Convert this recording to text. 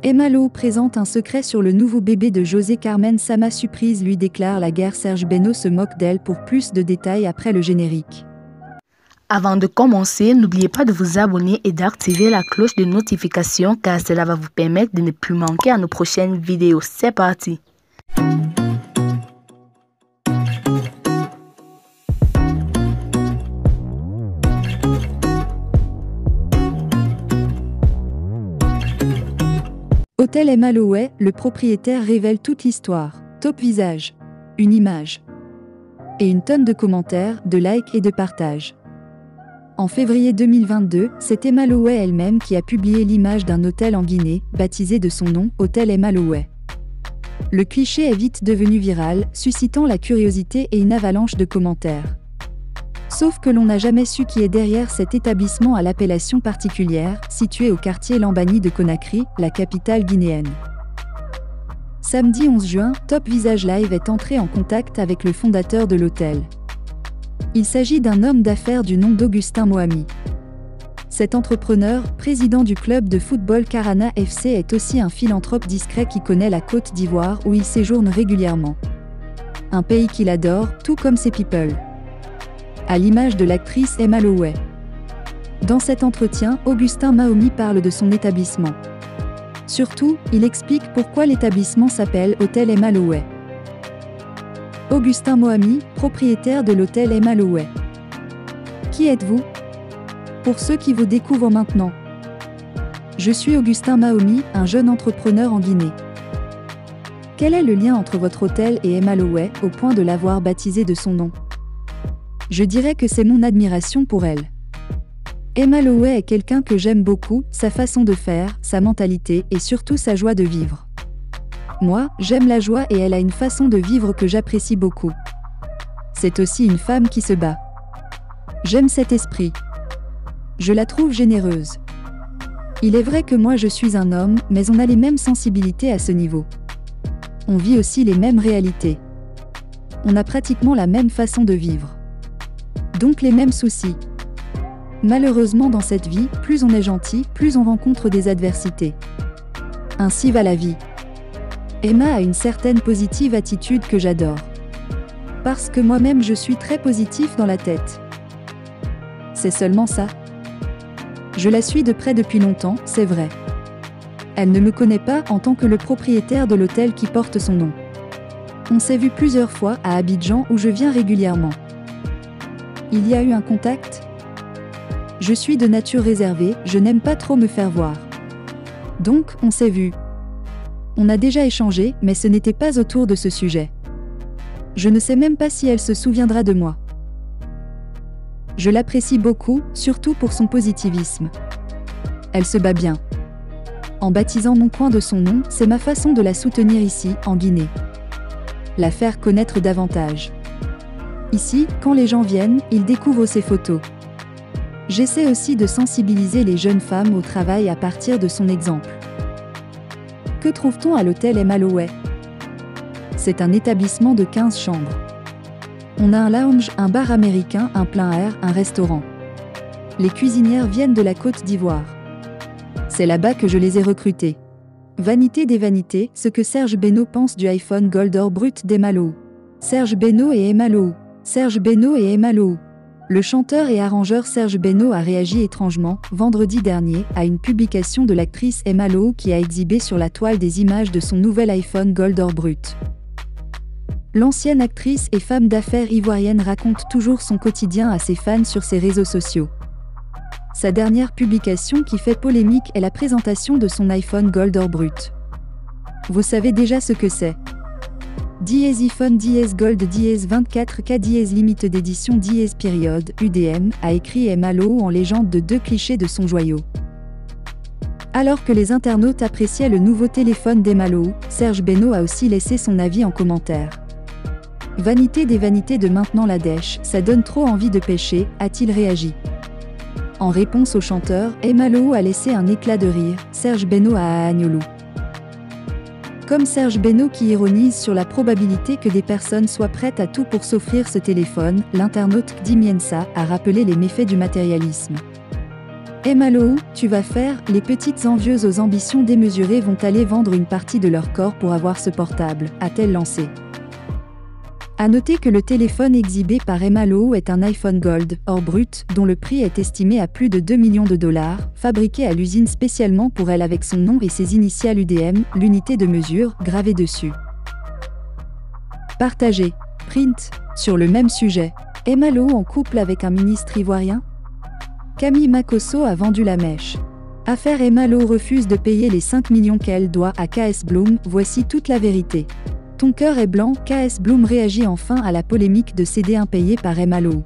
Emma Lowe présente un secret sur le nouveau bébé de José Carmen Sama. Surprise, lui déclare la guerre. Serge Beno se moque d'elle. Pour plus de détails après le générique. Avant de commencer, n'oubliez pas de vous abonner et d'activer la cloche de notification car cela va vous permettre de ne plus manquer à nos prochaines vidéos. C'est parti! Hôtel Emma Lowe, le propriétaire révèle toute l'histoire. Top visage, une image et une tonne de commentaires, de likes et de partages. En février 2022, c'est Emma Lowe elle-même qui a publié l'image d'un hôtel en Guinée, baptisé de son nom, Hôtel Emma Lowe. Le cliché est vite devenu viral, suscitant la curiosité et une avalanche de commentaires. Sauf que l'on n'a jamais su qui est derrière cet établissement à l'appellation particulière, situé au quartier Lambani de Conakry, la capitale guinéenne. Samedi 11 juin, Top Visage Live est entré en contact avec le fondateur de l'hôtel. Il s'agit d'un homme d'affaires du nom d'Augustin Moami. Cet entrepreneur, président du club de football Karana FC, est aussi un philanthrope discret qui connaît la Côte d'Ivoire où il séjourne régulièrement. Un pays qu'il adore, tout comme ses people. À l'image de l'actrice Emma Lowe. Dans cet entretien, Augustin Moami parle de son établissement. Surtout, il explique pourquoi l'établissement s'appelle Hôtel Emma Lowe. Augustin Moami, propriétaire de l'hôtel Emma Lowe. Qui êtes-vous? Pour ceux qui vous découvrent maintenant. Je suis Augustin Moami, un jeune entrepreneur en Guinée. Quel est le lien entre votre hôtel et Emma Lowe, au point de l'avoir baptisé de son nom? Je dirais que c'est mon admiration pour elle. Emma Lowe est quelqu'un que j'aime beaucoup, sa façon de faire, sa mentalité et surtout sa joie de vivre. Moi, j'aime la joie et elle a une façon de vivre que j'apprécie beaucoup. C'est aussi une femme qui se bat. J'aime cet esprit. Je la trouve généreuse. Il est vrai que moi je suis un homme, mais on a les mêmes sensibilités à ce niveau. On vit aussi les mêmes réalités. On a pratiquement la même façon de vivre. Donc les mêmes soucis. Malheureusement dans cette vie, plus on est gentil, plus on rencontre des adversités. Ainsi va la vie. Emma a une certaine positive attitude que j'adore. Parce que moi-même je suis très positif dans la tête. C'est seulement ça. Je la suis de près depuis longtemps, c'est vrai. Elle ne me connaît pas en tant que le propriétaire de l'hôtel qui porte son nom. On s'est vu plusieurs fois à Abidjan où je viens régulièrement. Il y a eu un contact? Je suis de nature réservée, je n'aime pas trop me faire voir. Donc, on s'est vu. On a déjà échangé, mais ce n'était pas autour de ce sujet. Je ne sais même pas si elle se souviendra de moi. Je l'apprécie beaucoup, surtout pour son positivisme. Elle se bat bien. En baptisant mon coin de son nom, c'est ma façon de la soutenir ici, en Guinée. La faire connaître davantage. Ici, quand les gens viennent, ils découvrent ses photos. J'essaie aussi de sensibiliser les jeunes femmes au travail à partir de son exemple. Que trouve-t-on à l'hôtel Emma Lowe? C'est un établissement de 15 chambres. On a un lounge, un bar américain, un plein air, un restaurant. Les cuisinières viennent de la Côte d'Ivoire. C'est là-bas que je les ai recrutées. Vanité des vanités, ce que Serge Beno pense du iPhone Gold or Brut d'Emma Lowe. Serge Beno et Emma Lowe. Serge Beno et Emma Lowe. Le chanteur et arrangeur Serge Beno a réagi étrangement, vendredi dernier, à une publication de l'actrice Emma Lowe qui a exhibé sur la toile des images de son nouvel iPhone Gold or Brut. L'ancienne actrice et femme d'affaires ivoirienne raconte toujours son quotidien à ses fans sur ses réseaux sociaux. Sa dernière publication qui fait polémique est la présentation de son iPhone Gold or Brut. Vous savez déjà ce que c'est. iPhone Gold 24K Limited Edition Period UDM a écrit Emma Lowe en légende de 2 clichés de son joyau. Alors que les internautes appréciaient le nouveau téléphone d'Emma Lowe, Serge Beno a aussi laissé son avis en commentaire. Vanité des vanités de maintenant la dèche, ça donne trop envie de pêcher, a-t-il réagi. En réponse au chanteur, Emma Lowe a laissé un éclat de rire, Serge Beno à Agnolo. Comme Serge Beno qui ironise sur la probabilité que des personnes soient prêtes à tout pour s'offrir ce téléphone, l'internaute Kdimiensa a rappelé les méfaits du matérialisme. Emma Lou, tu vas faire, les petites envieuses aux ambitions démesurées vont aller vendre une partie de leur corps pour avoir ce portable, a-t-elle lancé. À noter que le téléphone exhibé par Emma Lou est un iPhone Gold, or brut, dont le prix est estimé à plus de 2 millions de dollars, fabriqué à l'usine spécialement pour elle avec son nom et ses initiales UDM, l'unité de mesure, gravée dessus. Partagé. Print. Sur le même sujet. Emma Lou en couple avec un ministre ivoirien? Camille Makosso a vendu la mèche. Affaire Emma Lou refuse de payer les 5 millions qu'elle doit à KS Bloom, voici toute la vérité. Ton cœur est blanc, KS Bloom réagit enfin à la polémique de CD impayé par Emma Lou.